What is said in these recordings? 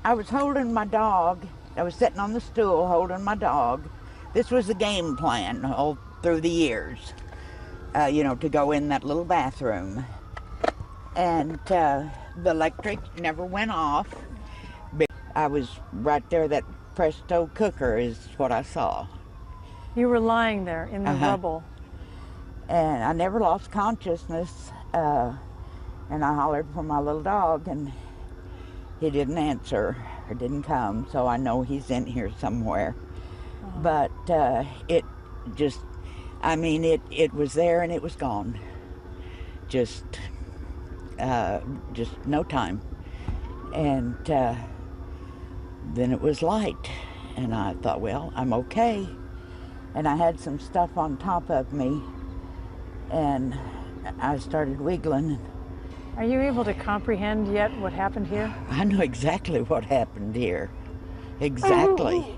I was holding my dog. I was sitting on the stool holding my dog. This was the game plan all through the years, you know, to go in that little bathroom. And the electric never went off. I was right there. That presto cooker is what I saw. You were lying there in the rubble. And I never lost consciousness. And I hollered for my little dog, and he didn't answer or didn't come, so I know he's in here somewhere. But it just, I mean, it was there and it was gone. Just no time. And then it was light, and I thought, well, I'm okay. And I had some stuff on top of me, and I started wiggling. Are you able to comprehend yet what happened here? I know exactly what happened here. Exactly.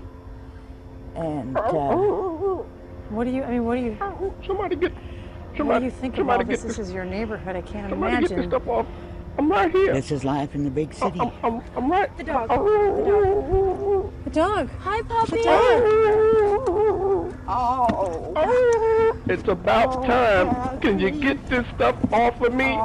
And what do you, I mean, what do you, Somebody get, what do you think of all somebody this? get This is your neighborhood. I can't somebody get this imagine. stuff off. I'm right here. this is life in the big city. I'm right. The dog. The dog. Hi, puppy. The dog. Oh. It's about time. Can you get this stuff off of me?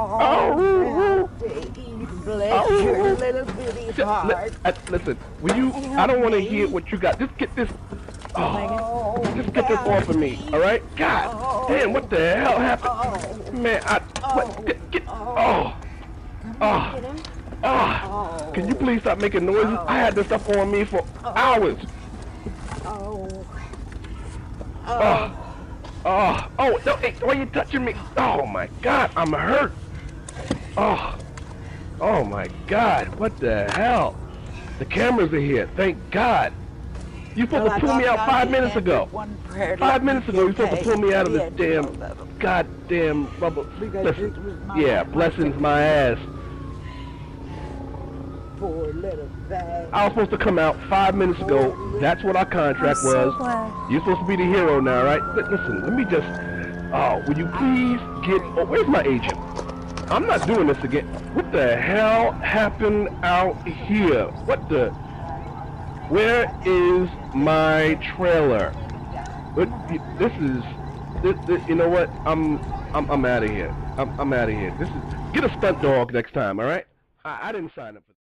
Bless your little bitty heart. Listen, will you? I don't want to hear what you got. Just get this. Oh, just get this off of me. All right? God damn, what the hell happened? Man, can you please stop making noises? I had this stuff on me for hours. No, hey, why are you touching me? Oh my God, I'm hurt. Oh my God, what the hell? The cameras are here, thank God. You supposed to pull me out 5 minutes ago. 5 minutes ago, you supposed to pull me out of this damn, goddamn rubber. Listen, yeah, blessings my ass. Poor little bag. I was supposed to come out 5 minutes ago. That's what our contract I'm so was. glad. You're supposed to be the hero now, right? Listen, let me just. Will you please get? Oh, where's my agent? I'm not doing this again. What the hell happened out here? What the? Where is my trailer? This is. You know what? I'm out of here. I'm out of here. This is. Get a stunt dog next time, all right? I didn't sign up for this.